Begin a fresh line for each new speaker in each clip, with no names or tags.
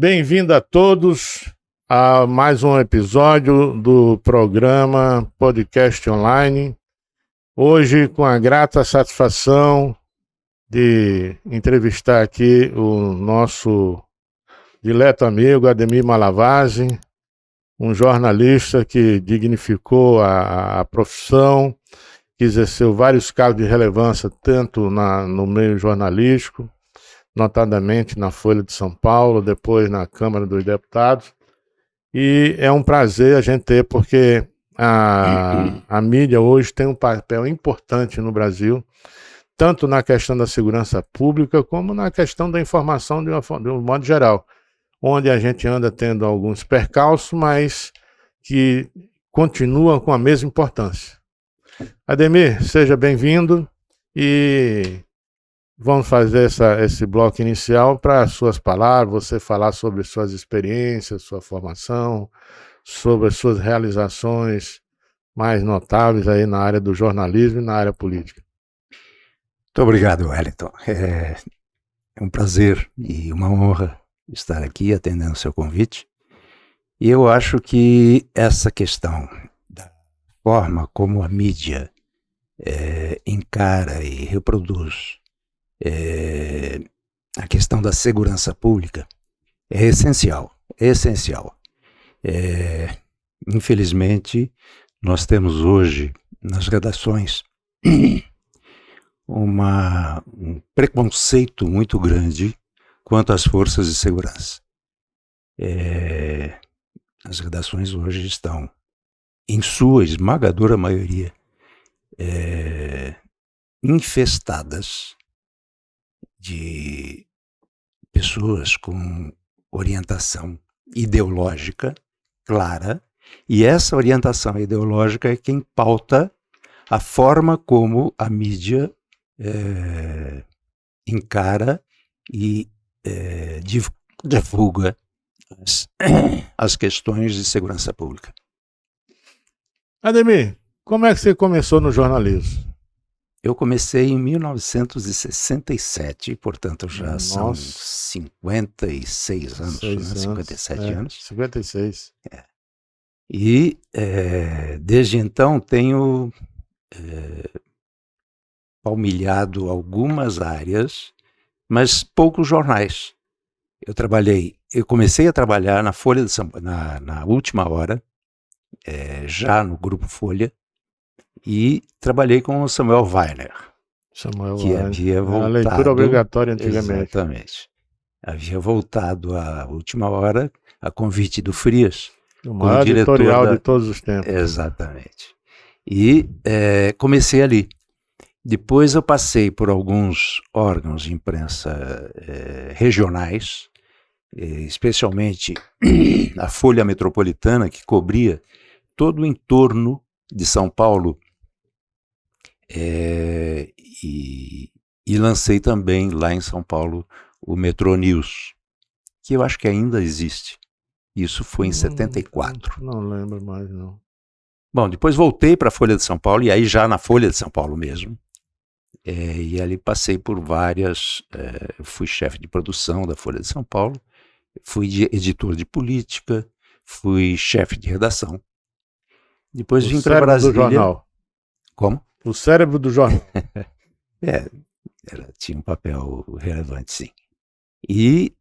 Bem-vindo a todos a mais um episódio do programa Podcast Online. Hoje, com a grata satisfação de entrevistar aqui o nosso dileto amigo Ademir Malavasi, um jornalista que dignificou a profissão, que exerceu vários cargos de relevância, tanto no meio jornalístico, notadamente na Folha de São Paulo, depois na Câmara dos Deputados. E é um prazer a gente ter, porque a mídia hoje tem um papel importante no Brasil, tanto na questão da segurança pública, como na questão da informação de um modo geral, onde a gente anda tendo alguns percalços, mas que continuam com a mesma importância. Ademir, seja bem-vindo e vamos fazer esse bloco inicial para suas palavras, você falar sobre suas experiências, sua formação, sobre as suas realizações mais notáveis aí na área do jornalismo e na área política.
Muito obrigado, Wellington. É um prazer e uma honra estar aqui atendendo o seu convite. E eu acho que essa questão da forma como a mídia encara e reproduz a questão da segurança pública é essencial, infelizmente, nós temos hoje nas redações um preconceito muito grande quanto às forças de segurança. As redações hoje estão, em sua esmagadora maioria, infestadas de pessoas com orientação ideológica clara, e essa orientação ideológica é quem pauta a forma como a mídia encara e divulga as questões de segurança pública.
Ademir, como é que você começou no jornalismo?
Eu comecei em 1967, portanto já são 56 anos, né? 57 anos.
56.
E desde então tenho palmilhado algumas áreas, mas poucos jornais. Eu comecei a trabalhar na Folha de São Paulo, na última hora, já no Grupo Folha, e trabalhei com o Samuel Weiner, que havia voltado...
A leitura obrigatória antigamente.
Exatamente. Havia voltado à última hora, a convite do Frias.
O maior editorial de todos os tempos.
Exatamente. E comecei ali. Depois eu passei por alguns órgãos de imprensa regionais, especialmente a Folha Metropolitana, que cobria todo o entorno de São Paulo, e lancei também lá em São Paulo o Metro News, que eu acho que ainda existe. Isso foi em 74.
Não lembro mais, não.
Bom, depois voltei para a Folha de São Paulo, e aí já na Folha de São Paulo mesmo, e ali passei por várias... fui chefe de produção da Folha de São Paulo, fui editor de política, fui chefe de redação. Depois vim para Brasília.
Do jornal.
Como?
O cérebro do jornal.
Tinha um papel relevante, sim. E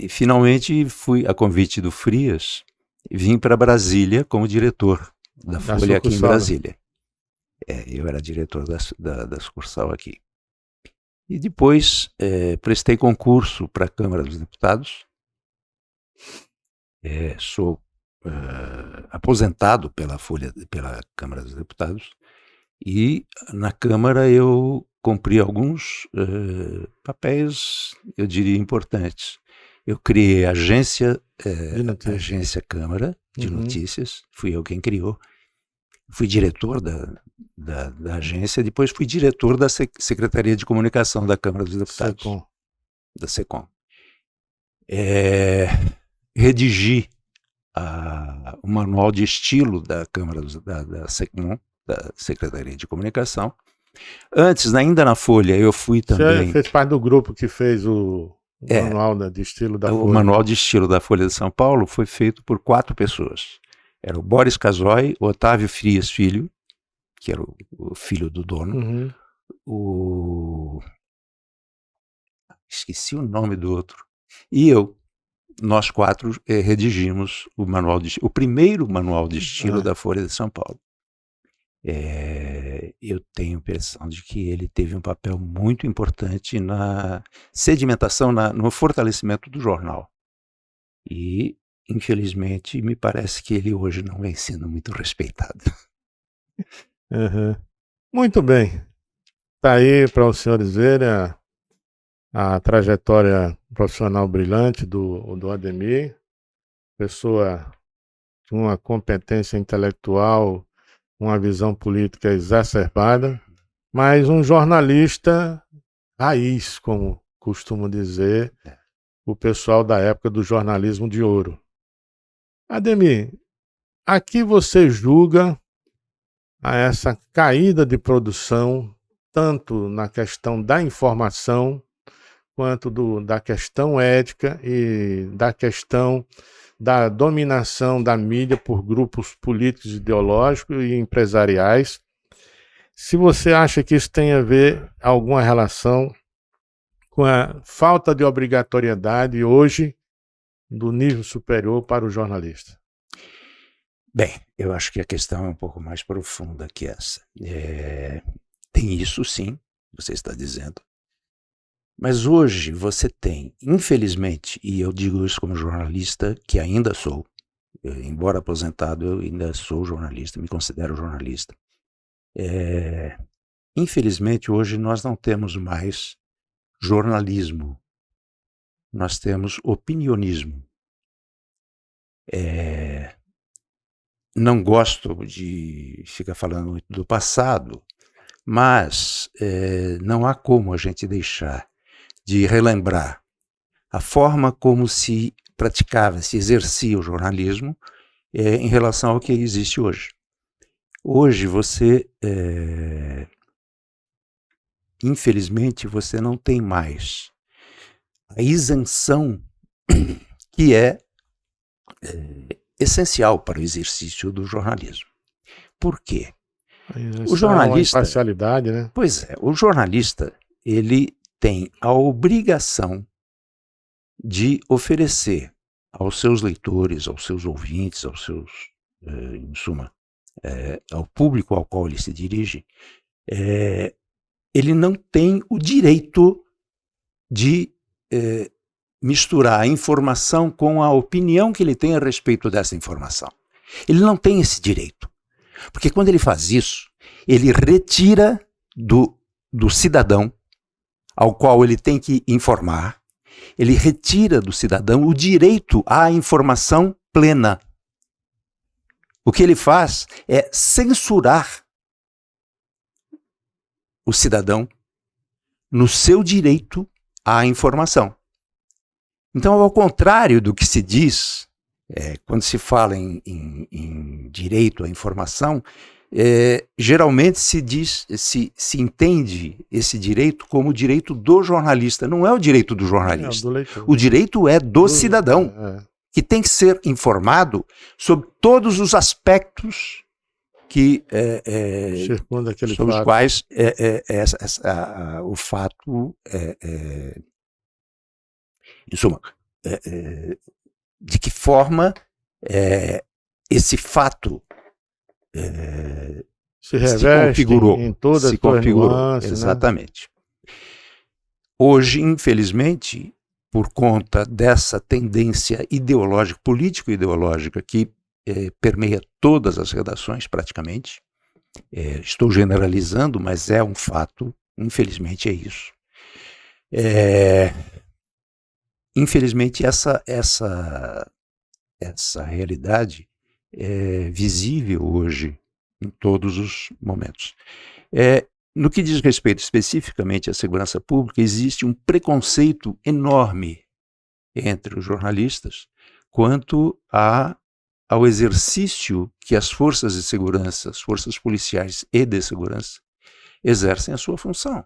finalmente fui, a convite do Frias, vim para Brasília como diretor da Folha aqui em Brasília. Eu era diretor da sucursal aqui. E depois prestei concurso para a Câmara dos Deputados. Sou aposentado pela Câmara dos Deputados, e na Câmara eu cumpri alguns papéis, eu diria, importantes. Eu criei a agência Câmara de Notícias, fui eu quem criou. Fui diretor da agência, depois fui diretor da Secretaria de Comunicação da Câmara dos Deputados. Da SECOM. Redigi o manual de estilo da Câmara da SECOM, da Secretaria de Comunicação. Antes, ainda na Folha, eu fui também...
Você fez parte do grupo que fez o O manual de estilo da Folha.
O manual de estilo da Folha de São Paulo foi feito por 4 pessoas. Era o Boris Casoy, o Otávio Frias Filho, que era o filho do dono, esqueci o nome do outro, e eu. Nós 4 redigimos o primeiro manual de estilo da Folha de São Paulo. Eu tenho a impressão de que ele teve um papel muito importante na sedimentação, no fortalecimento do jornal. E, infelizmente, me parece que ele hoje não vem sendo muito respeitado.
Muito bem. Está aí para os senhores verem a trajetória profissional brilhante do Ademir, pessoa de uma competência intelectual, uma visão política exacerbada, mas um jornalista raiz, como costumo dizer o pessoal da época do jornalismo de ouro. Ademir, aqui você julga a essa caída de produção, tanto na questão da informação, quanto da questão ética e da questão da dominação da mídia por grupos políticos, ideológicos e empresariais. Se você acha que isso tem a ver alguma relação com a falta de obrigatoriedade hoje do nível superior para o jornalista.
Bem, eu acho que a questão é um pouco mais profunda que essa. Tem isso sim, você está dizendo. Mas hoje você tem, infelizmente, e eu digo isso como jornalista, que ainda sou, embora aposentado, eu ainda sou jornalista, me considero jornalista. Infelizmente, hoje nós não temos mais jornalismo, nós temos opinionismo. Não gosto de ficar falando muito do passado, mas não há como a gente deixar de relembrar a forma como se praticava, se exercia o jornalismo em relação ao que existe hoje. Hoje você, infelizmente, você não tem mais a isenção que é essencial para o exercício do jornalismo. Por quê?
O jornalista, a imparcialidade, né?
Pois é, o jornalista, ele tem a obrigação de oferecer aos seus leitores, aos seus ouvintes, aos seus, em suma, ao público ao qual ele se dirige, ele não tem o direito de misturar a informação com a opinião que ele tem a respeito dessa informação. Ele não tem esse direito. Porque quando ele faz isso, ele retira do cidadão ao qual ele tem que informar, ele retira do cidadão o direito à informação plena. O que ele faz é censurar o cidadão no seu direito à informação. Então, ao contrário do que se diz, quando se fala em direito à informação, geralmente se entende esse direito como o direito do jornalista. Não é o direito do jornalista. O direito é do cidadão, que tem que ser informado sobre todos os aspectos que sobre os quais o fato em suma, de que forma esse fato
se configurou em todas as nuances,
exatamente. Né? Hoje, infelizmente, por conta dessa tendência ideológica, político-ideológica que permeia todas as redações praticamente, estou generalizando, mas é um fato, infelizmente é isso. Infelizmente essa realidade é visível hoje em todos os momentos. No que diz respeito especificamente à segurança pública, existe um preconceito enorme entre os jornalistas quanto ao exercício que as forças de segurança, as forças policiais e de segurança, exercem a sua função.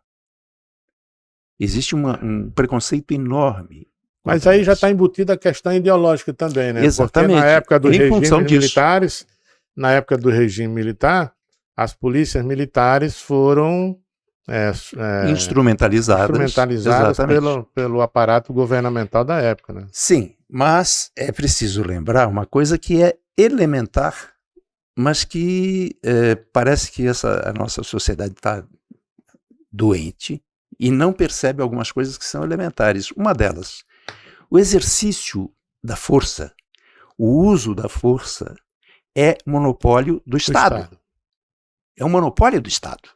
Existe um preconceito enorme.
Mas aí já está embutida a questão ideológica também, né?
Exatamente.
Porque na época dos
Em função
regimes
disso.
militares, na época do regime militar, as polícias militares foram
Instrumentalizadas exatamente.
pelo aparato governamental da época, né?
Sim, mas é preciso lembrar uma coisa que é elementar, mas que parece que a nossa sociedade está doente e não percebe algumas coisas que são elementares. Uma delas, o exercício da força, o uso da força é monopólio do Estado. É um monopólio do Estado,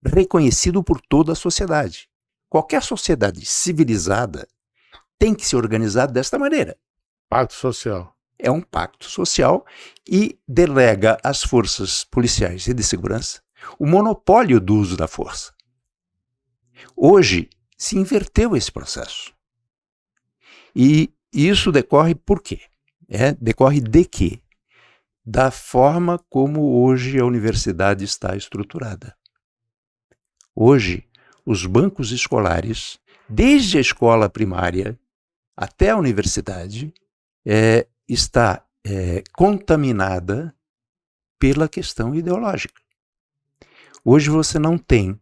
reconhecido por toda a sociedade. Qualquer sociedade civilizada tem que se organizar desta maneira.
Pacto social.
É um pacto social e delega às forças policiais e de segurança o monopólio do uso da força. Hoje se inverteu esse processo. E isso decorre por quê? Decorre de quê? Da forma como hoje a universidade está estruturada. Hoje, os bancos escolares, desde a escola primária até a universidade, está contaminada pela questão ideológica. Hoje você não tem,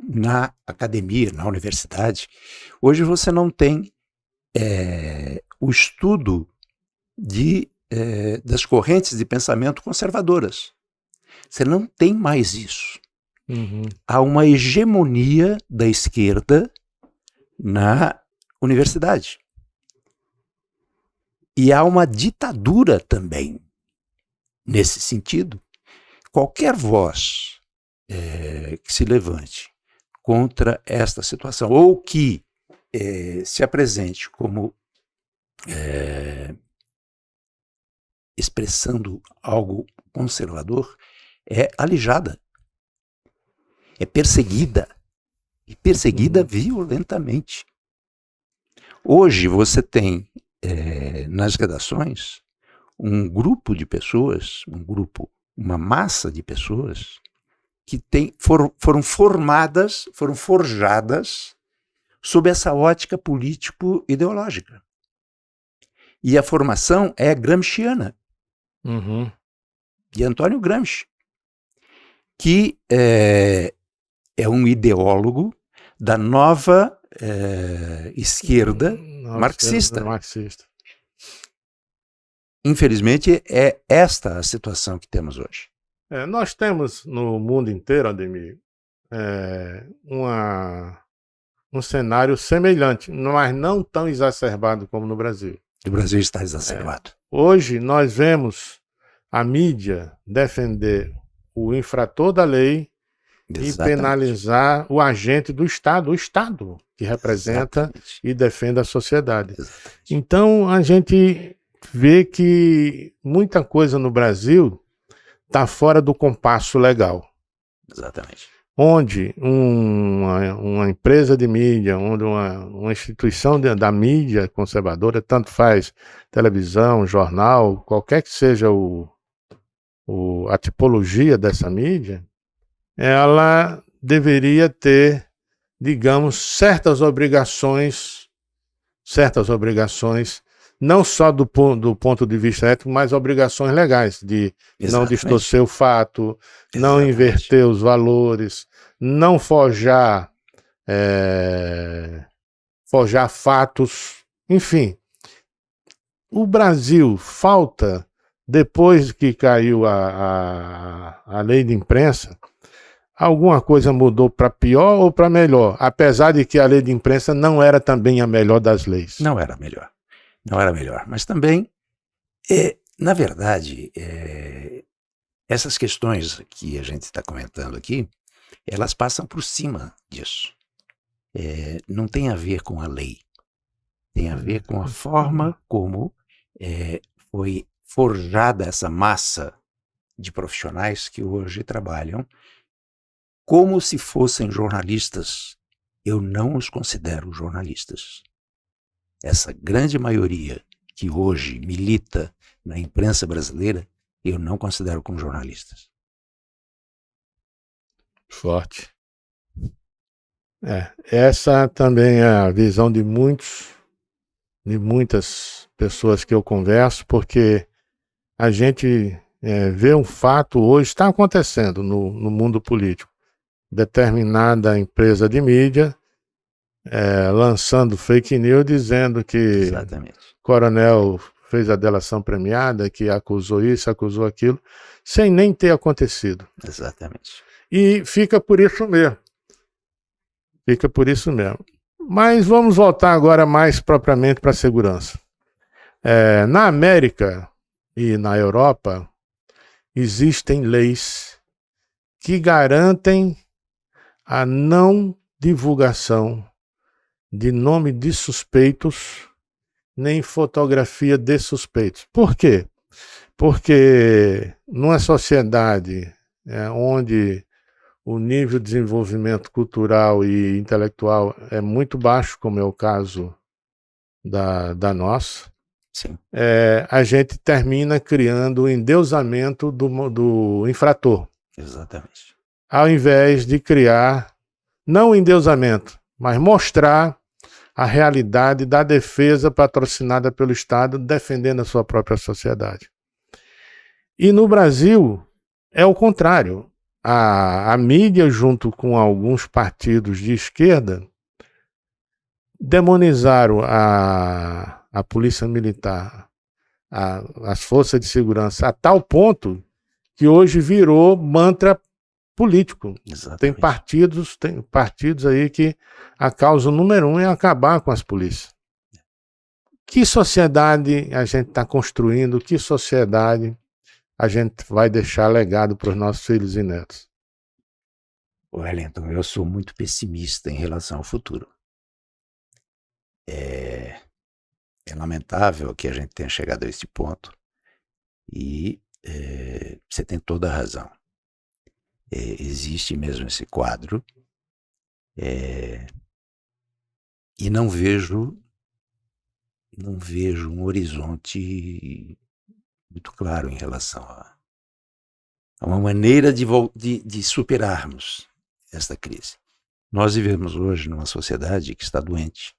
na academia, na universidade, hoje você não tem o estudo das correntes de pensamento conservadoras. Você não tem mais isso.
Uhum.
Há uma hegemonia da esquerda na universidade. E há uma ditadura também nesse sentido. Qualquer voz que se levante contra esta situação ou que se apresente como expressando algo conservador é alijada, é perseguida, e perseguida violentamente. Hoje você tem nas redações um grupo de pessoas, uma massa de pessoas que foram forjadas sob essa ótica político-ideológica. E a formação é gramsciana, de Antônio Gramsci, que é um ideólogo da nova esquerda marxista. Infelizmente, é esta a situação que temos hoje.
Nós temos no mundo inteiro, Ademir, um cenário semelhante, mas não tão exacerbado como no Brasil.
O Brasil está exacerbado.
Hoje nós vemos a mídia defender o infrator da lei e penalizar o agente do Estado, o Estado que representa e defende a sociedade. Então a gente vê que muita coisa no Brasil está fora do compasso legal.
Exatamente.
Onde uma empresa de mídia, onde uma instituição da mídia conservadora, tanto faz televisão, jornal, qualquer que seja a tipologia dessa mídia, ela deveria ter, digamos, certas obrigações, não só do ponto de vista ético, mas obrigações legais, de não distorcer o fato, não inverter os valores, não forjar fatos, enfim. O Brasil falta, depois que caiu a lei de imprensa, alguma coisa mudou para pior ou para melhor, apesar de que a lei de imprensa não era também a melhor das leis.
Não era melhor. Não era melhor, mas também, na verdade, essas questões que a gente está comentando aqui, elas passam por cima disso. Não tem a ver com a lei, tem a ver com a forma como foi forjada essa massa de profissionais que hoje trabalham como se fossem jornalistas. Eu não os considero jornalistas. Essa grande maioria que hoje milita na imprensa brasileira, eu não considero como jornalistas.
Forte. Essa também é a visão de muitas pessoas que eu converso, porque a gente vê um fato hoje, está acontecendo no mundo político. Determinada empresa de mídia lançando fake news dizendo que
Exatamente.
o coronel fez a delação premiada, que acusou isso, acusou aquilo, sem nem ter acontecido.
Exatamente.
E fica por isso mesmo. Fica por isso mesmo. Mas vamos voltar agora mais propriamente para a segurança. Na América e na Europa, existem leis que garantem a não divulgação de nome de suspeitos, nem fotografia de suspeitos. Por quê? Porque numa sociedade onde o nível de desenvolvimento cultural e intelectual é muito baixo, como é o caso da nossa,
Sim.
A gente termina criando o endeusamento do infrator.
Exatamente.
Ao invés de criar, não o endeusamento, mas mostrar a realidade da defesa patrocinada pelo Estado, defendendo a sua própria sociedade. E no Brasil, é o contrário. A mídia, junto com alguns partidos de esquerda, demonizaram a polícia militar, as forças de segurança, a tal ponto que hoje virou mantra político. Tem partidos aí que a causa número 1 é acabar com as polícias. Que sociedade a gente está construindo? Que sociedade a gente vai deixar legado para os nossos filhos e netos?
Wellington, eu sou muito pessimista em relação ao futuro. É lamentável que a gente tenha chegado a esse ponto e você tem toda a razão. Existe mesmo esse quadro e não vejo um horizonte muito claro em relação a uma maneira de superarmos esta crise. Nós vivemos hoje numa sociedade que está doente.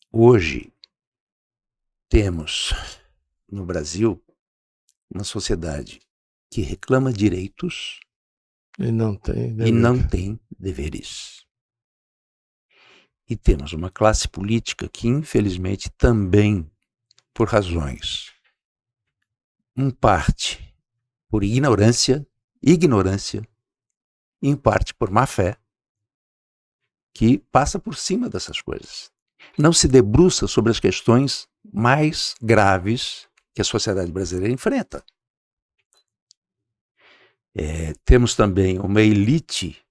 Hoje temos no Brasil uma sociedade que reclama direitos
E não tem
deveres. E temos uma classe política que, infelizmente, também, por razões, em parte por ignorância, em parte por má fé, que passa por cima dessas coisas. Não se debruça sobre as questões mais graves que a sociedade brasileira enfrenta. Temos também uma elite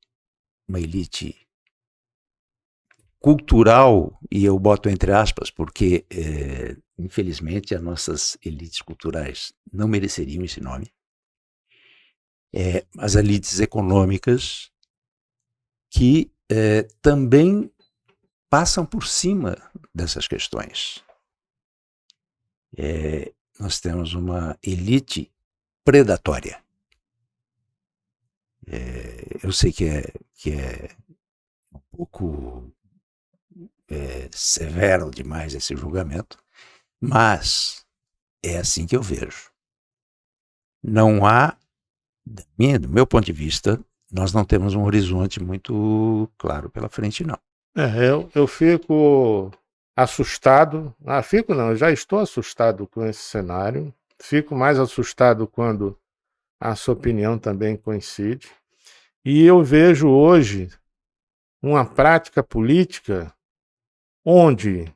cultural, e eu boto entre aspas, porque, infelizmente, as nossas elites culturais não mereceriam esse nome. As elites econômicas que também passam por cima dessas questões. Nós temos uma elite predatória. Eu sei que é um pouco severo demais esse julgamento, mas é assim que eu vejo. Não há, do meu ponto de vista, nós não temos um horizonte muito claro pela frente, não.
Eu fico assustado. Eu já estou assustado com esse cenário. Fico mais assustado quando a sua opinião também coincide. E eu vejo hoje uma prática política onde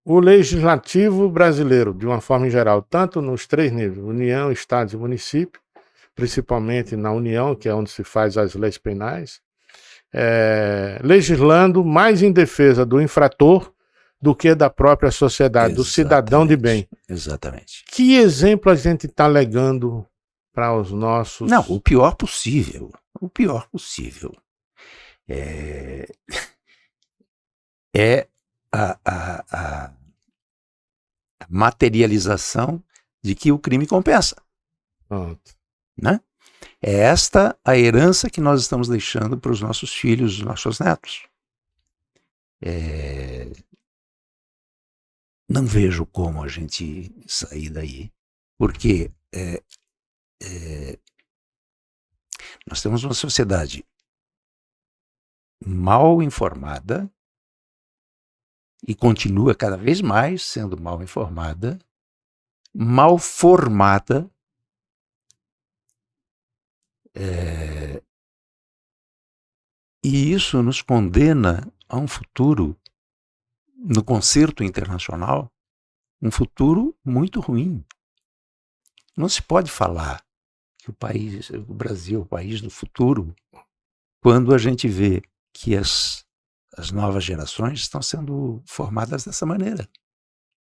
o legislativo brasileiro, de uma forma geral, tanto nos 3 níveis, União, Estados e município, principalmente na União, que é onde se faz as leis penais, legislando mais em defesa do infrator do que da própria sociedade, do cidadão de bem.
Exatamente.
Que exemplo a gente está legando para os nossos...
Não, o pior possível. O pior possível. A materialização de que o crime compensa.
Pronto.
Né? É esta a herança que nós estamos deixando para os nossos filhos, os nossos netos. Não vejo como a gente sair daí, porque nós temos uma sociedade mal informada e continua cada vez mais sendo mal informada, mal formada, e isso nos condena a um futuro, no concerto internacional, um futuro muito ruim. Não se pode falar que o Brasil é o país do futuro, quando a gente vê que as novas gerações estão sendo formadas dessa maneira.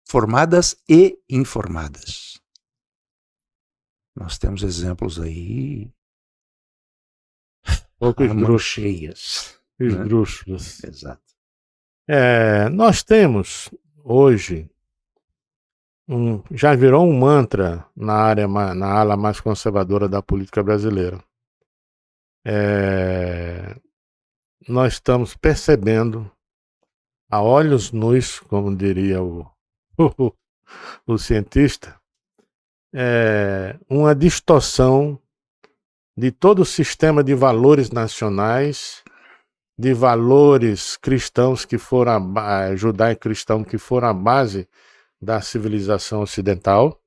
Formadas e informadas. Nós temos exemplos aí cheias.
Esdrúxulas.
Né? Exato.
Nós temos hoje, já virou um mantra na ala mais conservadora da política brasileira. Nós estamos percebendo, a olhos nus, como diria o cientista, uma distorção de todo o sistema de valores nacionais, de valores cristãos que foram judaico-cristão que foram a base da civilização ocidental,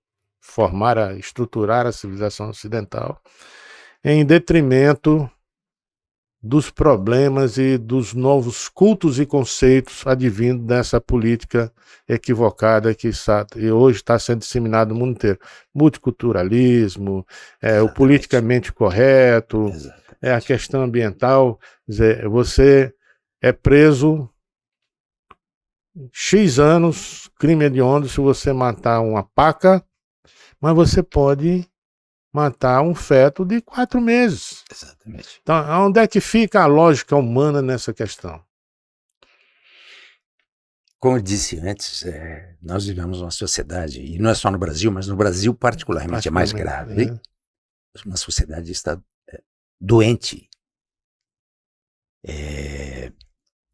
estruturar a civilização ocidental, em detrimento dos problemas e dos novos cultos e conceitos advindo dessa política equivocada que hoje está sendo disseminada no mundo inteiro. Multiculturalismo, o politicamente correto, a questão ambiental. Quer dizer, você é preso X anos, crime hediondo, se você matar uma paca, mas você pode matar um feto de 4 meses.
Exatamente.
Então, onde é que fica a lógica humana nessa questão?
Como eu disse antes, nós vivemos uma sociedade, e não é só no Brasil, mas no Brasil particularmente é mais grave, uma sociedade está doente.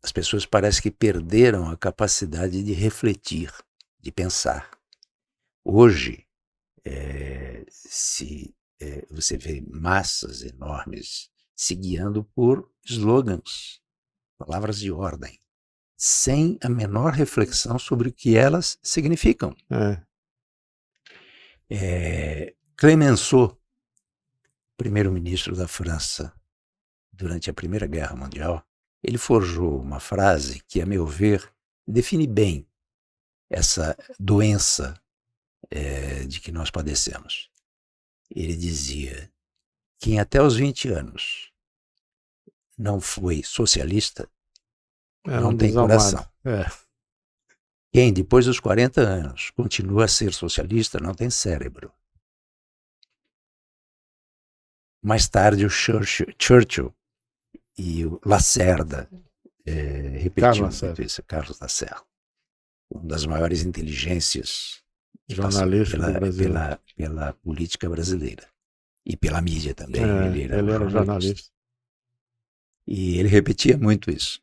As pessoas parecem que perderam a capacidade de refletir, de pensar. Hoje, você vê massas enormes se guiando por slogans, palavras de ordem, sem a menor reflexão sobre o que elas significam. Clemenceau, primeiro-ministro da França, durante a Primeira Guerra Mundial, ele forjou uma frase que, a meu ver, define bem essa doença de que nós padecemos. Ele dizia: quem até os 20 anos não foi socialista não tem coração. Quem depois dos 40 anos continua a ser socialista não tem cérebro. Mais tarde o Churchill e o Lacerda repetiam muito isso, Carlos Lacerda, uma das maiores inteligências
jornalista do Brasil,
pela política brasileira e pela mídia também.
Ele era jornalista.
E ele repetia muito isso.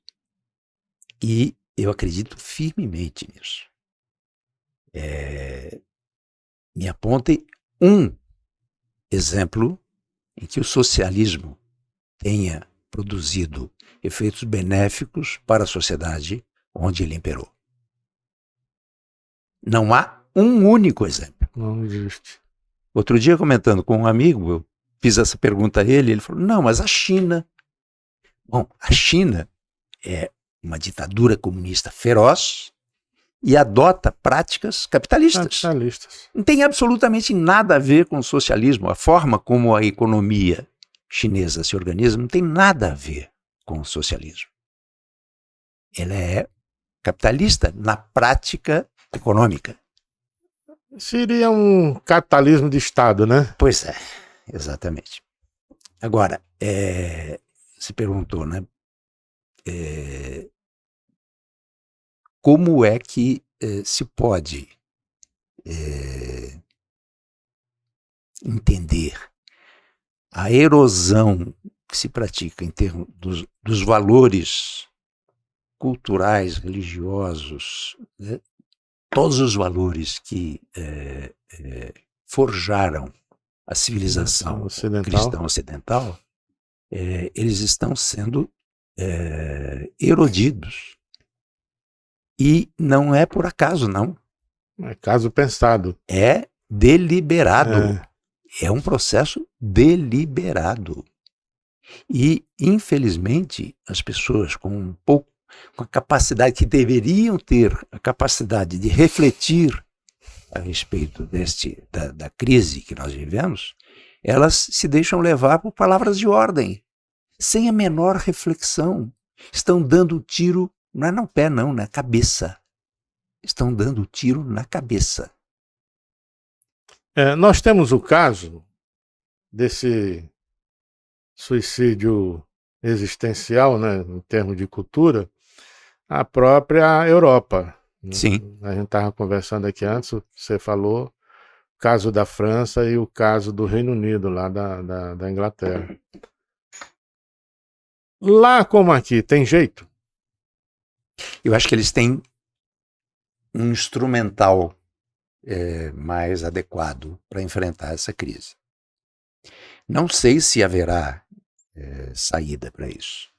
E eu acredito firmemente nisso. Me aponte um exemplo em que o socialismo tenha produzido efeitos benéficos para a sociedade onde ele imperou. Não há um único exemplo.
Não existe.
Outro dia, comentando com um amigo, eu fiz essa pergunta a ele, ele falou: não, mas a China. Bom, a China é uma ditadura comunista feroz e adota práticas capitalistas. Não tem absolutamente nada a ver com o socialismo. A forma como a economia chinesa se organiza não tem nada a ver com o socialismo. Ela é capitalista na prática econômica.
Seria um capitalismo de Estado, né?
Pois é, exatamente. Agora, você perguntou, né? Como é que se pode entender a erosão que se pratica em termos dos valores culturais, religiosos, né? Todos os valores que forjaram a civilização cristã ocidental, eles estão sendo erodidos. E não é por acaso, não.
É caso pensado.
É deliberado. É um processo deliberado. E, infelizmente, as pessoas com a capacidade que deveriam ter, a capacidade de refletir a respeito da crise que nós vivemos, elas se deixam levar por palavras de ordem, sem a menor reflexão. Estão dando tiro, não é no pé não, na cabeça. Estão dando tiro na cabeça.
Nós temos o caso desse suicídio existencial, né, em termos de cultura, a própria Europa.
Sim.
A gente estava conversando aqui antes, você falou o caso da França e o caso do Reino Unido, lá da Inglaterra. Lá como aqui, tem jeito?
Eu acho que eles têm um instrumental mais adequado para enfrentar essa crise. Não sei se haverá saída para isso.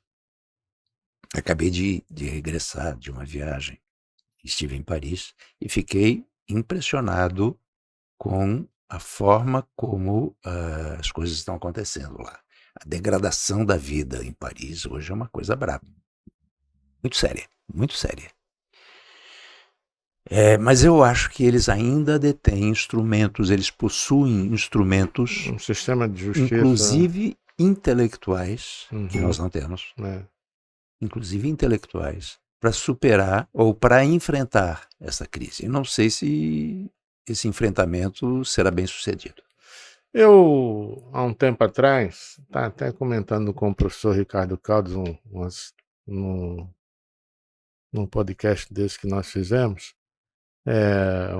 Acabei de regressar de uma viagem. Estive em Paris e fiquei impressionado com a forma como as coisas estão acontecendo lá. A degradação da vida em Paris hoje é uma coisa braba. Muito séria, muito séria. Mas eu acho que eles ainda detêm instrumentos, eles possuem instrumentos,
um sistema de justiça,
inclusive intelectuais, que nós não temos, inclusive intelectuais, para superar ou para enfrentar essa crise. Eu não sei se esse enfrentamento será bem sucedido.
Eu, há um tempo atrás, estava até comentando com o professor Ricardo Caldas num podcast desse que nós fizemos,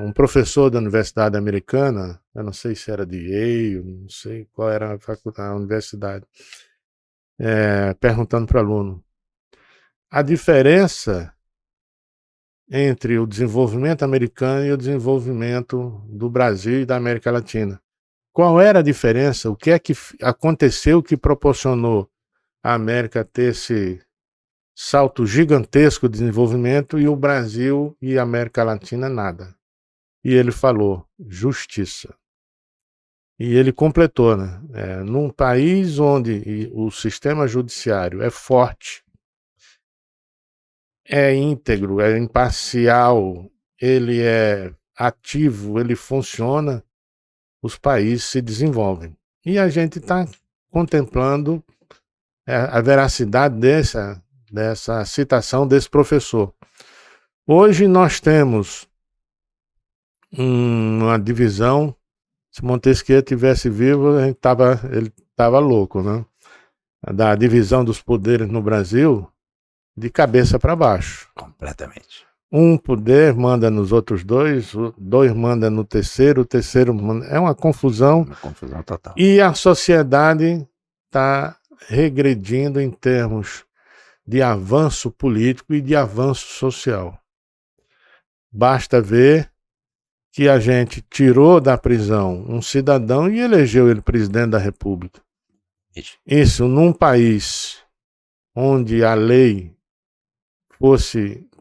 um professor da Universidade Americana, eu não sei se era de Yale, não sei qual era a universidade, perguntando para o aluno a diferença entre o desenvolvimento americano e o desenvolvimento do Brasil e da América Latina. Qual era a diferença? O que é que aconteceu que proporcionou a América ter esse salto gigantesco de desenvolvimento e o Brasil e a América Latina nada? E ele falou, justiça. E ele completou, né? Num país onde o sistema judiciário é forte, é íntegro, é imparcial, ele é ativo, ele funciona, os países se desenvolvem. E a gente está contemplando a veracidade dessa citação desse professor. Hoje nós temos uma divisão, se Montesquieu tivesse vivo, ele estava louco, né? Da divisão dos poderes no Brasil, de cabeça para baixo.
Completamente.
Um poder manda nos outros dois manda no terceiro, o terceiro manda... É uma confusão.
Uma confusão total.
E a sociedade está regredindo em termos de avanço político e de avanço social. Basta ver que a gente tirou da prisão um cidadão e elegeu ele presidente da República. Isso num país onde a lei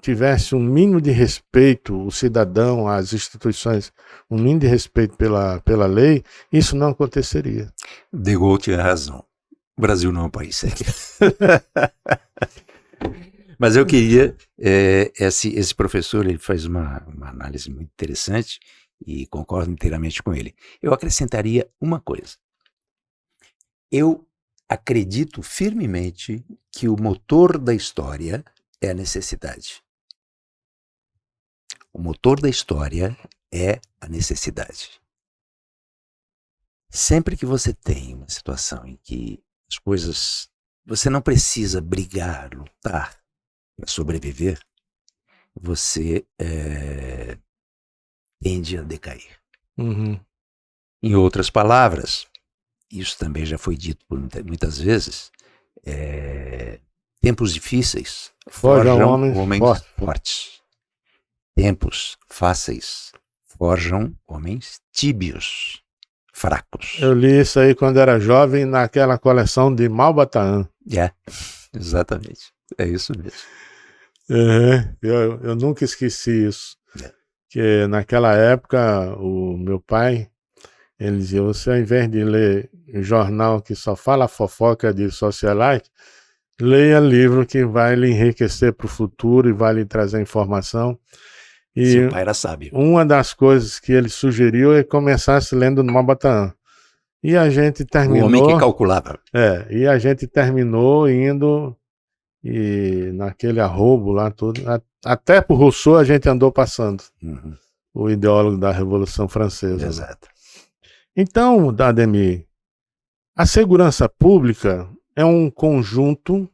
tivesse um mínimo de respeito, o cidadão, as instituições, um mínimo de respeito pela lei, isso não aconteceria.
De Gaulle tinha razão. O Brasil não é um país sério. Mas eu queria, esse professor, ele faz uma análise muito interessante e concordo inteiramente com ele. Eu acrescentaria uma coisa. Eu acredito firmemente que o motor da história é a necessidade. O motor da história é a necessidade. Sempre que você tem uma situação em que as coisas... Você não precisa brigar, lutar para sobreviver, você tende a decair.
Uhum.
Em outras palavras, isso também já foi dito por muitas vezes, tempos difíceis
Forjam
forjam
homens
homens fortes. Tempos fáceis forjam homens tíbios, fracos.
Eu li isso aí quando era jovem naquela coleção de Malbataan.
Exatamente. É isso mesmo.
Eu nunca esqueci isso. Que naquela época o meu pai, ele dizia, você ao invés de ler jornal que só fala fofoca de socialite, leia livro que vai lhe enriquecer para o futuro e vai lhe trazer informação. E
seu pai era sábio.
uma das coisas que ele sugeriu é começar se lendo no Malbataan. E a gente terminou...
O homem que calculava.
E a gente terminou indo e naquele arrobo lá tudo. Até por Rousseau a gente andou passando. O ideólogo da Revolução Francesa.
Exato.
Então, Ademir, a segurança pública é um conjunto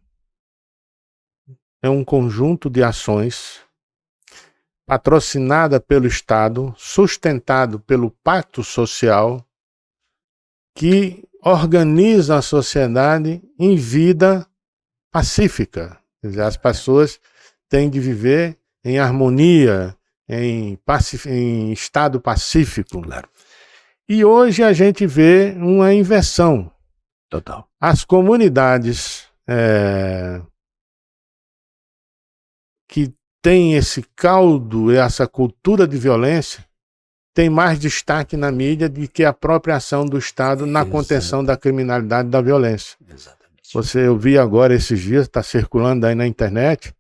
de ações patrocinada pelo Estado, sustentado pelo pacto social, que organiza a sociedade em vida pacífica. Quer dizer, as pessoas têm de viver em harmonia, em estado pacífico.
Claro.
E hoje a gente vê uma inversão.
Total.
As comunidades que têm esse caldo, essa cultura de violência, tem mais destaque na mídia do que a própria ação do Estado na contenção da criminalidade e da violência.
Exatamente.
Eu vi agora esses dias, está circulando aí na internet,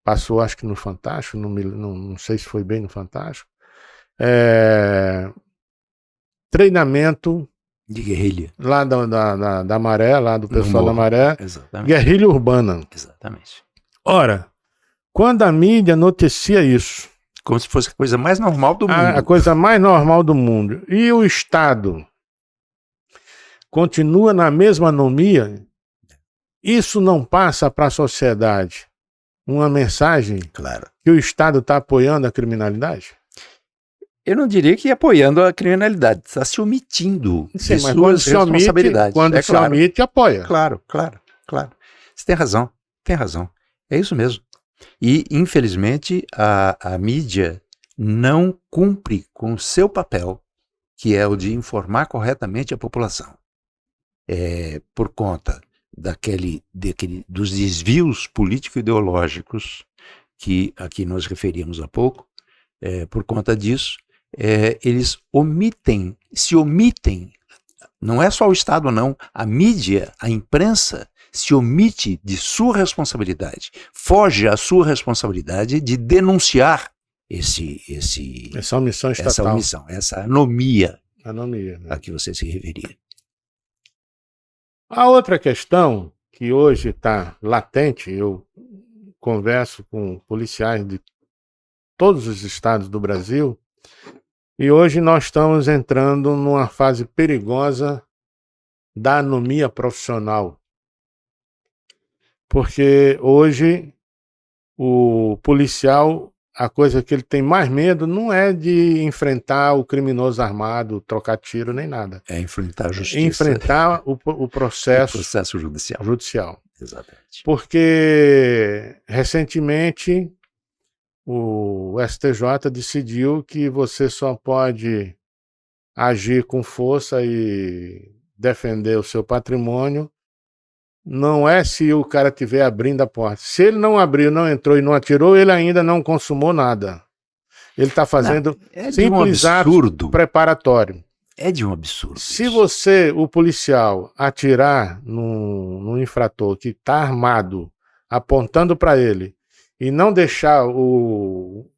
passou acho que no Fantástico, não sei se foi bem no Fantástico, treinamento
de guerrilha.
Lá da Maré, lá do pessoal da Maré,
Exatamente.
Guerrilha urbana.
Exatamente.
Ora, quando a mídia noticia isso,
como se fosse a coisa mais normal do mundo.
A coisa mais normal do mundo. E o Estado continua na mesma anomia, isso não passa para a sociedade uma mensagem que o Estado está apoiando a criminalidade?
Eu não diria que apoiando a criminalidade, está se omitindo de
mas
suas responsabilidades.
Quando se omite, apoia.
Claro. Você tem razão. É isso mesmo. E, infelizmente, a mídia não cumpre com o seu papel, que é o de informar corretamente a população. Por conta dos desvios político-ideológicos que aqui nós referimos há pouco, por conta disso, eles se omitem, não é só o Estado não, a mídia, a imprensa, se omite de sua responsabilidade, foge à sua responsabilidade de denunciar essa omissão estatal, essa anomia
né?
a que você se referia.
A outra questão que hoje está latente, eu converso com policiais de todos os estados do Brasil, e hoje nós estamos entrando numa fase perigosa da anomia profissional. Porque hoje o policial, a coisa que ele tem mais medo não é de enfrentar o criminoso armado, trocar tiro, nem nada.
É enfrentar a justiça.
Enfrentar o processo
judicial. Exatamente.
Porque recentemente o STJ decidiu que você só pode agir com força e defender o seu patrimônio. Não é se o cara estiver abrindo a porta. Se ele não abriu, não entrou e não atirou, ele ainda não consumou nada. Ele está fazendo simples ato preparatório.
É de um absurdo.
Se você, o policial, atirar no infrator que está armado, apontando para ele, e não deixar o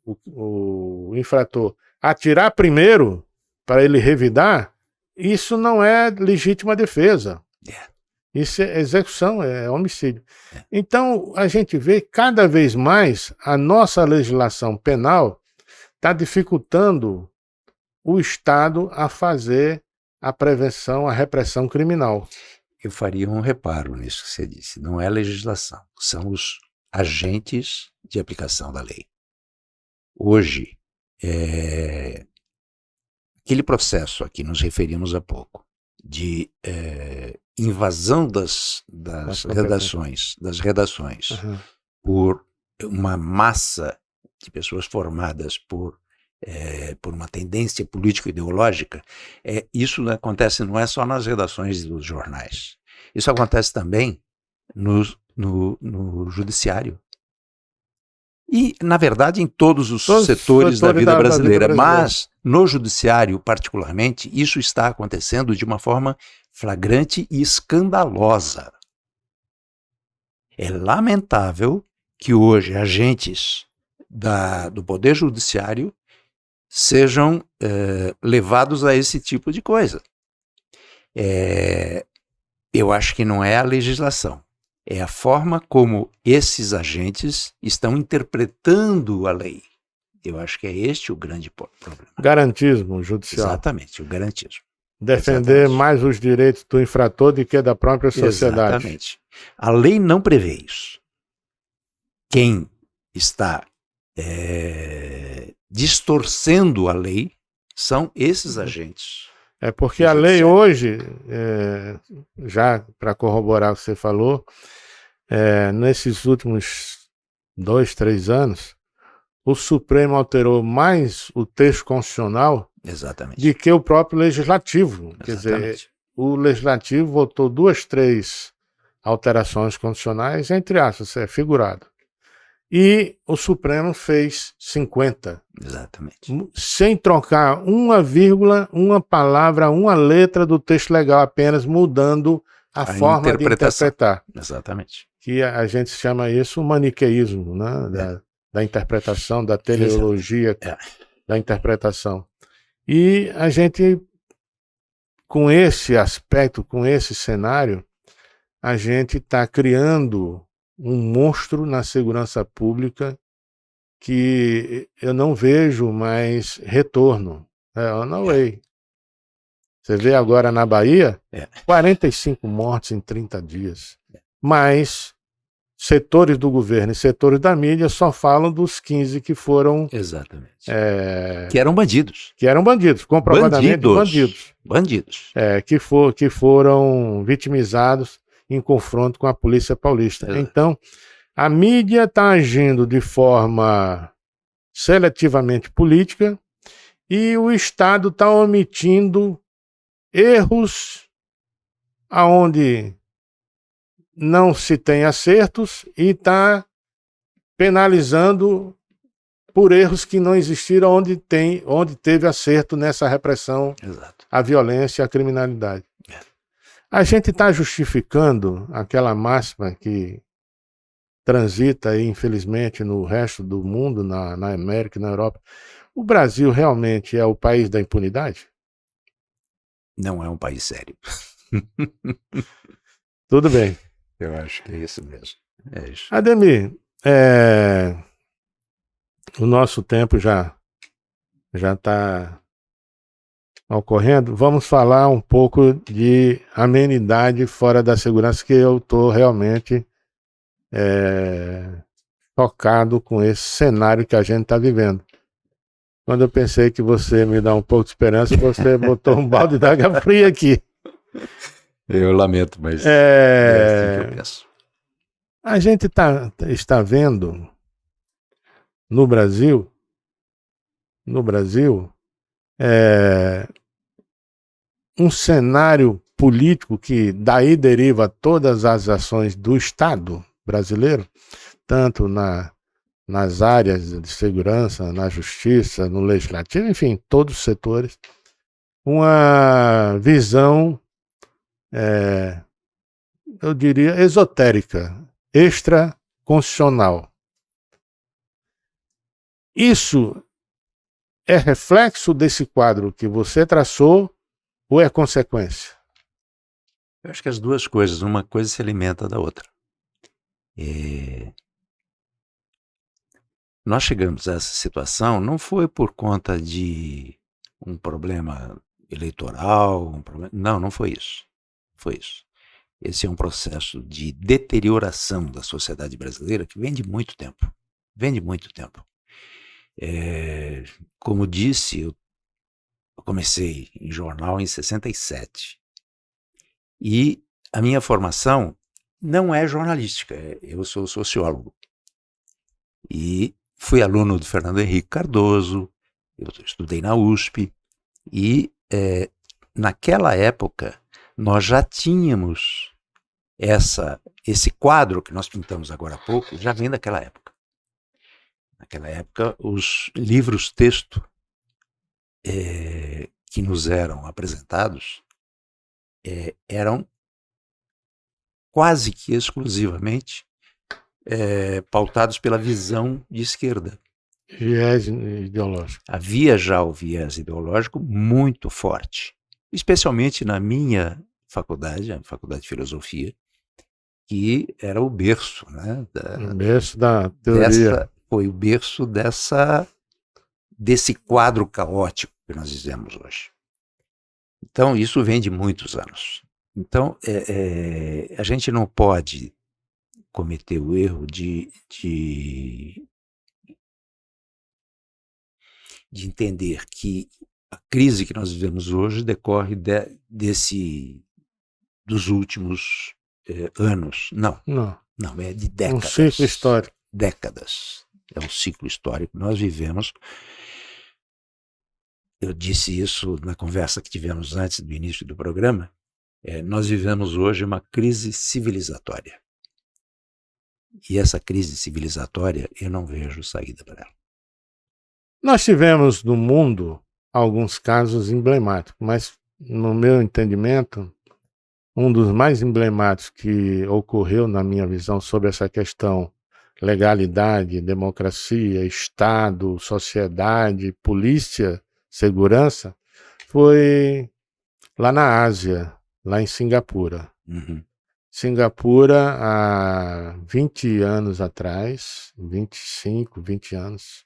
infrator atirar primeiro para ele revidar, isso não é legítima defesa. Isso é execução, é homicídio. Então, a gente vê cada vez mais a nossa legislação penal está dificultando o Estado a fazer a prevenção, a repressão criminal.
Eu faria um reparo nisso que você disse. Não é legislação, são os agentes de aplicação da lei. Hoje, aquele processo a que nos referimos há pouco, de invasão das redações
Uhum.
por uma massa de pessoas formadas por uma tendência político-ideológica, isso acontece não é só nas redações dos jornais. Isso acontece também no judiciário. E, na verdade, em todos os setores da vida brasileira. Mas, no judiciário, particularmente, isso está acontecendo de uma forma flagrante e escandalosa. É lamentável que hoje agentes do Poder Judiciário sejam levados a esse tipo de coisa. Eu acho que não é a legislação. É a forma como esses agentes estão interpretando a lei. Eu acho que é este o grande problema.
Garantismo judicial.
Exatamente, o garantismo.
Defender
Exatamente.
mais os direitos do infrator do que da própria sociedade.
Exatamente. A lei não prevê isso. Quem está distorcendo a lei são esses agentes.
É porque a lei hoje, já para corroborar o que você falou, nesses últimos 2, 3 anos, o Supremo alterou mais o texto constitucional
Exatamente.
do que o próprio Legislativo. Quer dizer, o Legislativo votou 2, 3 alterações constitucionais, entre aspas, é figurado. E o Supremo fez 50.
Exatamente.
Sem trocar uma vírgula, uma palavra, uma letra do texto legal, apenas mudando a forma de interpretar.
Exatamente.
Que a gente chama isso maniqueísmo, né? Da interpretação, da teleologia, da interpretação. E a gente, com esse aspecto, com esse cenário, a gente está criando um monstro na segurança pública que eu não vejo mais retorno. On the way. Você vê agora na Bahia, 45 mortes em 30 dias. Mas setores do governo e setores da mídia só falam dos 15 que foram...
Exatamente. Que eram bandidos.
Que eram bandidos, comprovadamente bandidos.
Bandidos.
Que foram vitimizados em confronto com a Polícia Paulista. Então, a mídia está agindo de forma seletivamente política e o Estado está omitindo erros aonde não se tem acertos e está penalizando por erros que não existiram onde teve acerto nessa repressão à violência e à criminalidade. A gente está justificando aquela máxima que transita aí, infelizmente, no resto do mundo, na América e na Europa. O Brasil realmente é o país da impunidade?
Não é um país sério.
Tudo bem.
Eu acho que é isso mesmo. É isso.
Ademir, o nosso tempo já está ocorrendo. Vamos falar um pouco de amenidade fora da segurança, que eu estou realmente tocado com esse cenário que a gente está vivendo. Quando eu pensei que você me dá um pouco de esperança, você botou um balde d'água fria aqui.
Eu lamento, mas é assim que eu penso.
A gente está vendo no Brasil, um cenário político que daí deriva todas as ações do Estado brasileiro, tanto nas áreas de segurança, na justiça, no legislativo, enfim, todos os setores, uma visão, eu diria, esotérica, extraconstitucional. Isso é reflexo desse quadro que você traçou ou é consequência?
Eu acho que as duas coisas, uma coisa se alimenta da outra. Nós chegamos a essa situação não foi por conta de um problema eleitoral, não foi isso. Foi isso. Esse é um processo de deterioração da sociedade brasileira que vem de muito tempo. Como disse, eu comecei em jornal em 67. E a minha formação não é jornalística, eu sou sociólogo. E fui aluno do Fernando Henrique Cardoso, eu estudei na USP, e naquela época nós já tínhamos esse quadro que nós pintamos agora há pouco, já vem daquela época. Naquela época, os livros-texto que nos eram apresentados eram quase que exclusivamente pautados pela visão de esquerda.
Viés ideológico.
Havia já o viés ideológico muito forte, especialmente na minha faculdade, a Faculdade de Filosofia, que era o berço, né,
O berço da teoria.
foi o berço desse quadro caótico que nós vivemos hoje. Então, isso vem de muitos anos. Então, a gente não pode cometer o erro de entender que a crise que nós vivemos hoje decorre dos últimos anos. Não, é de décadas.
Um ciclo histórico.
Décadas. É um ciclo histórico. Nós vivemos, eu disse isso na conversa que tivemos antes do início do programa, nós vivemos hoje uma crise civilizatória. E essa crise civilizatória, eu não vejo saída para ela.
Nós tivemos no mundo alguns casos emblemáticos, mas no meu entendimento, um dos mais emblemáticos que ocorreu na minha visão sobre essa questão legalidade, democracia, Estado, sociedade, polícia, segurança, foi lá na Ásia, lá em Singapura.
Uhum.
Singapura, há 20 anos atrás, 25, 20 anos,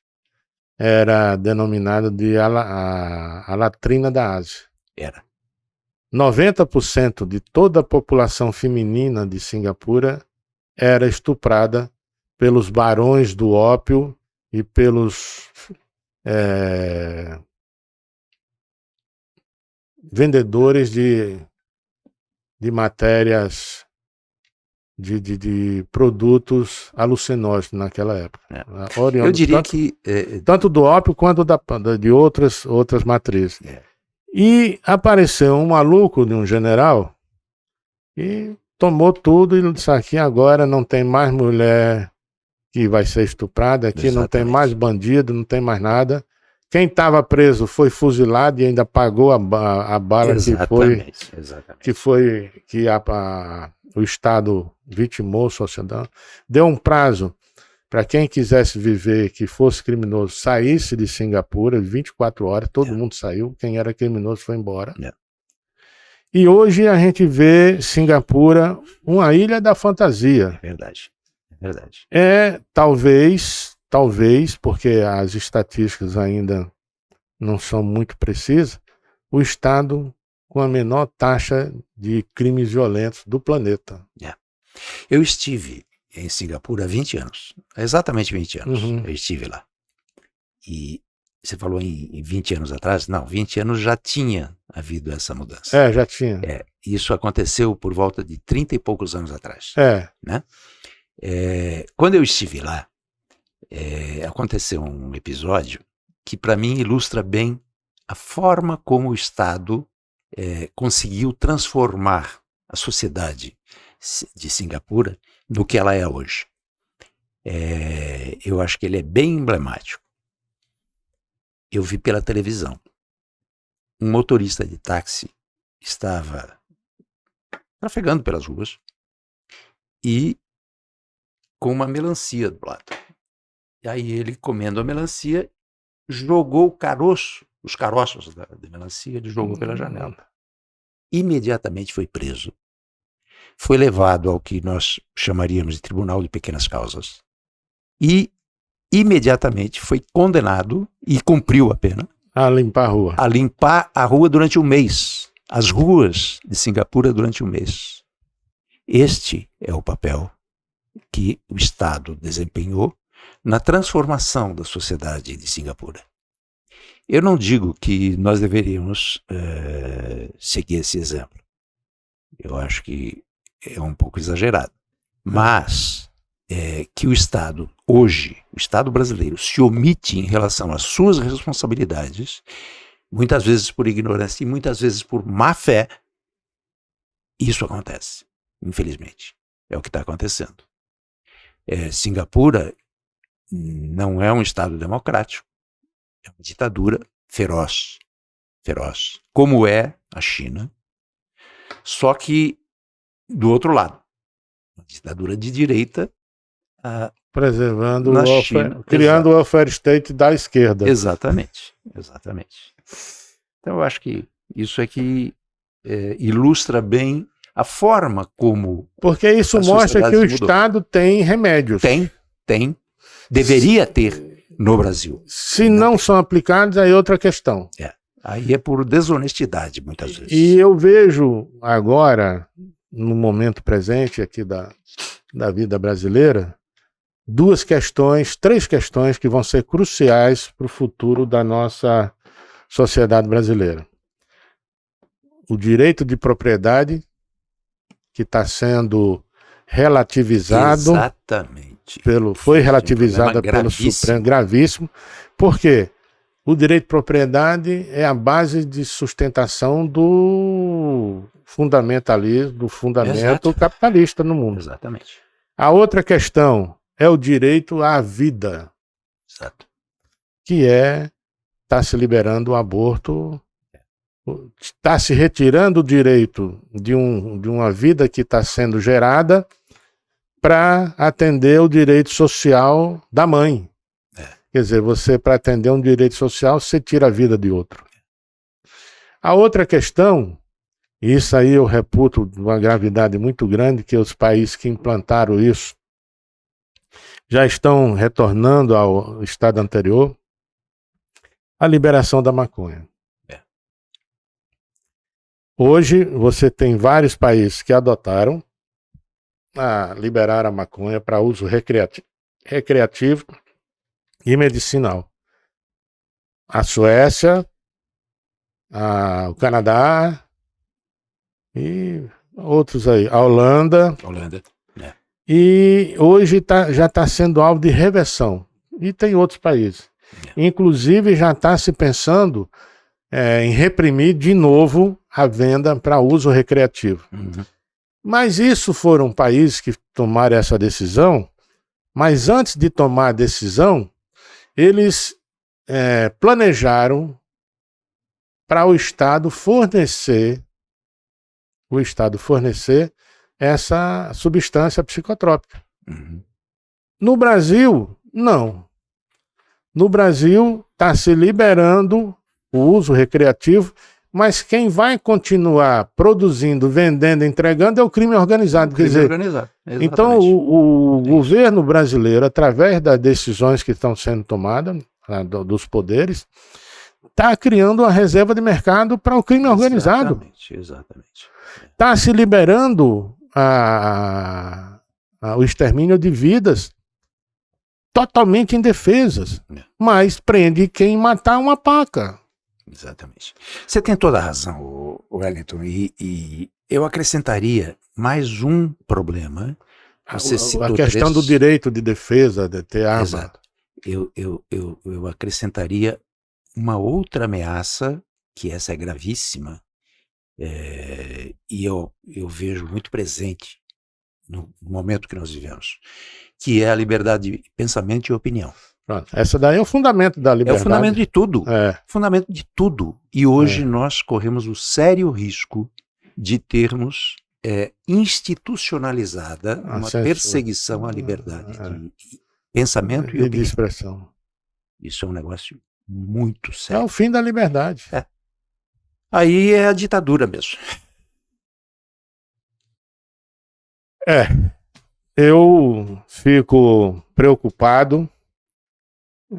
era denominada de a latrina da Ásia.
Era.
90% de toda a população feminina de Singapura era estuprada pelos barões do ópio e pelos vendedores de matérias, de produtos alucinógenos naquela época.
Eu diria que...
tanto do ópio quanto de outras matrizes. E apareceu um maluco de um general e tomou tudo e disse: aqui agora não tem mais mulher que vai ser estuprada, aqui Exatamente. Não tem mais bandido, não tem mais nada. Quem estava preso foi fuzilado e ainda pagou a bala que o Estado vitimou a sociedade. Deu um prazo para quem quisesse viver, que fosse criminoso, saísse de Singapura, 24 horas, todo mundo saiu, quem era criminoso foi embora. E hoje a gente vê Singapura uma ilha da fantasia.
É verdade.
Talvez, porque as estatísticas ainda não são muito precisas, o Estado com a menor taxa de crimes violentos do planeta.
Eu estive em Singapura há 20 anos, exatamente 20 anos, eu estive lá. E você falou em 20 anos atrás? Não, 20 anos já tinha havido essa mudança.
Já tinha.
Isso aconteceu por volta de 30 e poucos anos atrás. Né? Quando eu estive lá, aconteceu um episódio que para mim ilustra bem a forma como o Estado conseguiu transformar a sociedade de Singapura no que ela é hoje. Eu acho que ele é bem emblemático. Eu vi pela televisão. Um motorista de táxi estava trafegando pelas ruas e com uma melancia do lado. E aí ele, comendo a melancia, jogou os caroços da melancia, ele jogou pela janela. Imediatamente foi preso. Foi levado ao que nós chamaríamos de Tribunal de Pequenas Causas. E imediatamente foi condenado e cumpriu a pena.
A limpar a rua.
A limpar a rua durante um mês. As ruas de Singapura durante um mês. Este é o papel que o Estado desempenhou na transformação da sociedade de Singapura. Eu não digo que nós deveríamos seguir esse exemplo. Eu acho que é um pouco exagerado. Mas que o Estado, hoje, o Estado brasileiro, se omite em relação às suas responsabilidades, muitas vezes por ignorância e muitas vezes por má fé, isso acontece, infelizmente. É o que está acontecendo. Singapura não é um Estado democrático, é uma ditadura feroz, como é a China, só que do outro lado, uma ditadura de direita
Preservando
na
o
China.
criando o welfare state da esquerda.
Exatamente. Então eu acho que isso é que ilustra bem a forma como
porque isso mostra que o Estado tem remédios.
Tem. Deveria ter no Brasil.
Se não são aplicados, aí é outra questão.
Aí é por desonestidade, muitas vezes.
E eu vejo agora, no momento presente aqui da vida brasileira, três questões que vão ser cruciais para o futuro da nossa sociedade brasileira. O direito de propriedade, que está sendo relativizado.
Exatamente.
Foi relativizada pelo Supremo, gravíssimo. Por quê? O direito de propriedade é a base de sustentação do fundamentalismo, do fundamento capitalista no mundo.
Exatamente.
A outra questão é o direito à vida.
Exato.
Que está se liberando o aborto, está se retirando o direito de uma vida que está sendo gerada para atender o direito social da mãe. Quer dizer, para atender um direito social, você tira a vida de outro. A outra questão, e isso aí eu reputo de uma gravidade muito grande, que os países que implantaram isso já estão retornando ao estado anterior, a liberação da maconha. Hoje, você tem vários países que adotaram a liberar a maconha para uso recreativo e medicinal. A Suécia, o Canadá e outros aí. A Holanda. E hoje já está sendo alvo de reversão. E tem outros países. Inclusive já está se pensando em reprimir de novo a venda para uso recreativo. Mas isso foram países que tomaram essa decisão, mas antes de tomar a decisão, eles planejaram para o Estado fornecer essa substância psicotrópica. No Brasil, não. No Brasil, está se liberando o uso recreativo, mas quem vai continuar produzindo, vendendo, entregando é o crime organizado. Quer dizer, então o governo brasileiro, através das decisões que estão sendo tomadas, dos poderes, está criando uma reserva de mercado para o crime organizado.
Exatamente.
Está se liberando o extermínio de vidas totalmente indefesas, mas prende quem matar uma paca.
Exatamente. Você tem toda a razão, Wellington, e eu acrescentaria mais um problema.
A questão do direito de defesa, de ter arma.
Exato. Eu acrescentaria uma outra ameaça, que essa é gravíssima, e eu vejo muito presente no momento que nós vivemos, que é a liberdade de pensamento e opinião.
Pronto. Essa daí é o fundamento da liberdade.
É o fundamento de tudo. Fundamento de tudo. E hoje nós corremos o sério risco de termos institucionalizada uma perseguição à liberdade de pensamento e opinião.
De expressão.
Isso é um negócio muito sério.
É o fim da liberdade.
Aí é a ditadura mesmo.
Eu fico preocupado.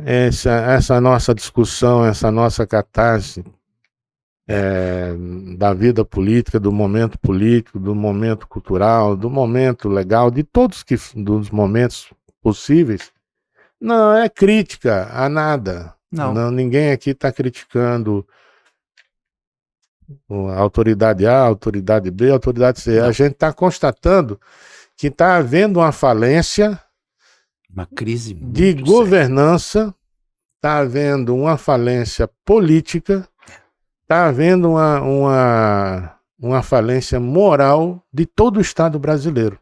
Essa nossa discussão, essa nossa catarse da vida política, do momento político, do momento cultural, do momento legal, dos momentos possíveis, não é crítica a nada. Não, ninguém aqui está criticando A autoridade A, a autoridade B, a autoridade C. A gente está constatando que está havendo uma falência,
uma crise muito
de governança, está havendo uma falência política, está havendo uma falência moral de todo o Estado brasileiro.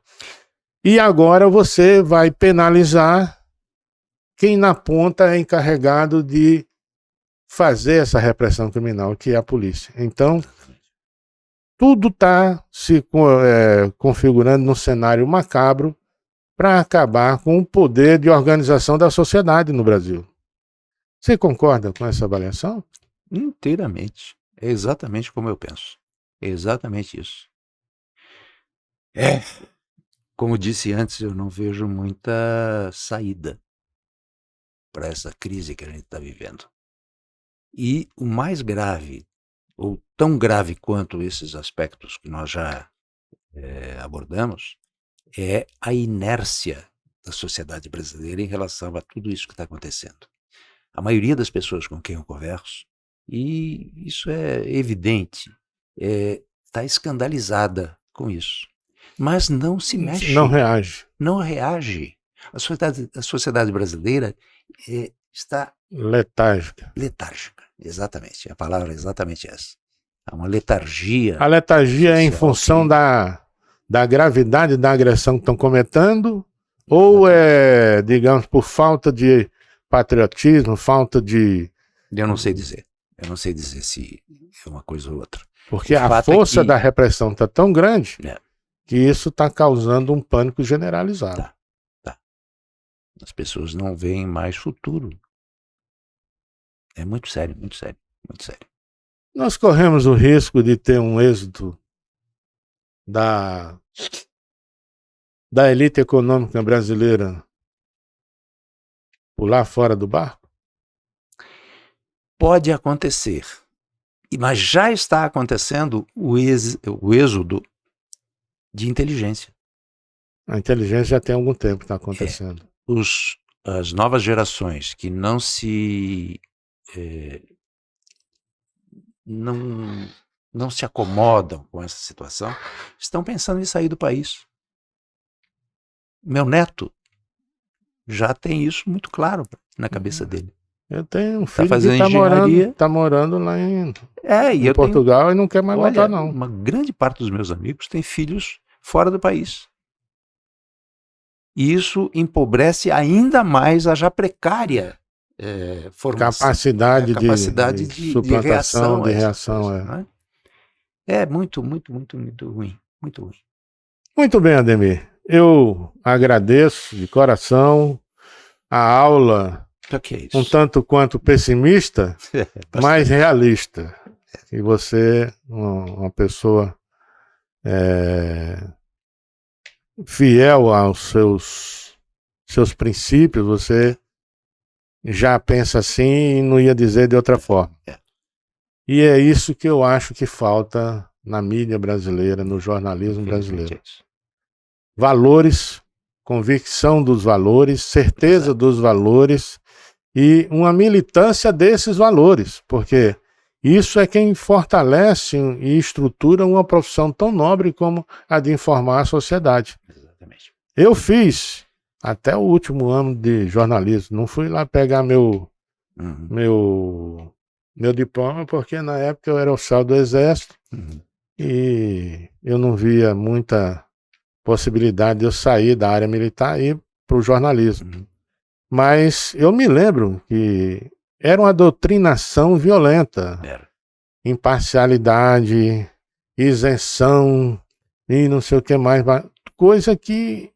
E agora você vai penalizar quem na ponta é encarregado de fazer essa repressão criminal, que é a polícia. Então, tudo está se configurando num cenário macabro para acabar com o poder de organização da sociedade no Brasil. Você concorda com essa avaliação?
Inteiramente. É exatamente como eu penso. É exatamente isso. Como disse antes, eu não vejo muita saída para essa crise que a gente está vivendo. E o mais grave, ou tão grave quanto esses aspectos que nós já abordamos, é a inércia da sociedade brasileira em relação a tudo isso que está acontecendo. A maioria das pessoas com quem eu converso, e isso é evidente, está escandalizada com isso. Mas não se mexe.
Não reage.
Não reage. A sociedade brasileira está
letárgica.
Letárgica, exatamente. A palavra é exatamente essa. Há uma letargia.
A letargia é em função da gravidade da agressão que estão cometendo, ou é, digamos, por falta de patriotismo, falta de...
Eu não sei dizer. Eu não sei dizer se é uma coisa ou outra.
Porque a força da repressão está tão grande que isso está causando um pânico generalizado.
Tá. As pessoas não veem mais futuro. É muito sério, muito sério, muito sério.
Nós corremos o risco de ter um êxodo da elite econômica brasileira pular fora do barco?
Pode acontecer, mas já está acontecendo o êxodo de inteligência.
A inteligência já tem algum tempo que está acontecendo.
As novas gerações que não se acomodam com essa situação, estão pensando em sair do país. Meu neto já tem isso muito claro na cabeça dele.
Eu tenho um filho que está morando lá em Portugal e não quer mais voltar, não.
Uma grande parte dos meus amigos tem filhos fora do país. E isso empobrece ainda mais a já precária
capacidade de suplantação, de reação.
É muito, muito, muito, muito ruim. Muito ruim.
Muito bem, Ademir. Eu agradeço de coração a aula, um tanto quanto pessimista, mas realista. E você, uma pessoa fiel aos seus princípios, você já pensa assim e não ia dizer de outra forma. E é isso que eu acho que falta na mídia brasileira, no jornalismo brasileiro. Valores, convicção dos valores, certeza dos valores e uma militância desses valores, porque isso é quem fortalece e estrutura uma profissão tão nobre como a de informar a sociedade.
Exatamente.
Eu fiz até o último ano de jornalismo, não fui lá pegar meu diploma, porque na época eu era oficial do Exército e eu não via muita possibilidade de eu sair da área militar e ir para o jornalismo. Mas eu me lembro que era uma doutrinação violenta. Imparcialidade, isenção e não sei o que mais. Coisa que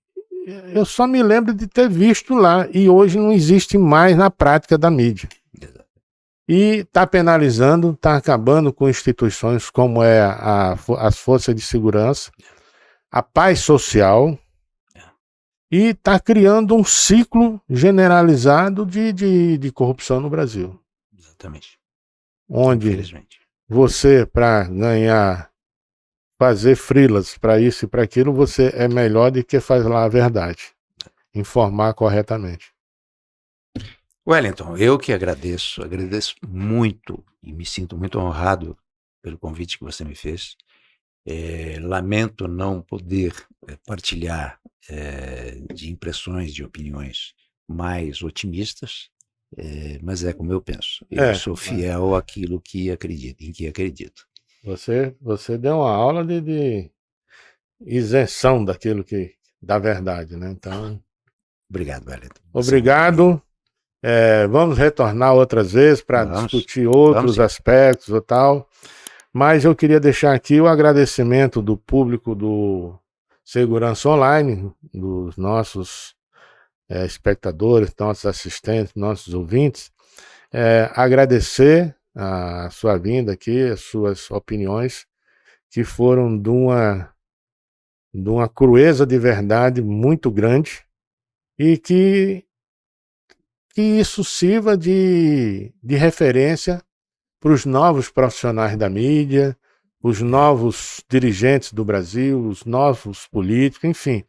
eu só me lembro de ter visto lá e hoje não existe mais na prática da mídia. E está penalizando, está acabando com instituições como as forças de segurança, a paz social, e está criando um ciclo generalizado de corrupção no Brasil.
Exatamente.
Onde você, para ganhar, fazer freelas para isso e para aquilo, você é melhor do que falar a verdade, informar corretamente.
Wellington, eu que agradeço muito e me sinto muito honrado pelo convite que você me fez. Lamento não poder partilhar de impressões, de opiniões mais otimistas, mas é como eu penso. Eu sou fiel àquilo que acredito, em que acredito.
Você deu uma aula de isenção daquilo da verdade, né? Então,
obrigado, Wellington.
Obrigado. Vamos retornar outras vezes para discutir outros aspectos e tal. Mas eu queria deixar aqui o agradecimento do público do Segurança Online, dos nossos espectadores, nossos assistentes, nossos ouvintes. Agradecer a sua vinda aqui, as suas opiniões, que foram de uma crueza de verdade muito grande, e que isso sirva de referência para os novos profissionais da mídia, os novos dirigentes do Brasil, os novos políticos, enfim,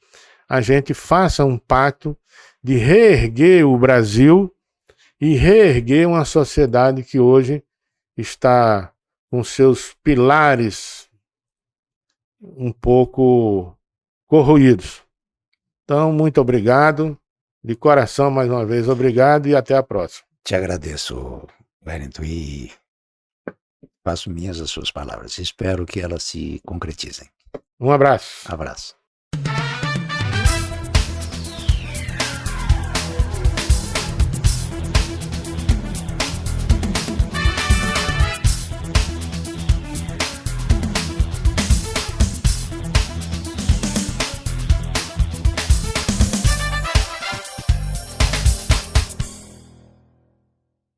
a gente faça um pacto de reerguer o Brasil e reerguer uma sociedade que hoje está com seus pilares um pouco corroídos. Então, muito obrigado, de coração mais uma vez, obrigado e até a próxima.
Te agradeço, Wellington, e faço minhas as suas palavras. Espero que elas se concretizem.
Um abraço.
Abraço.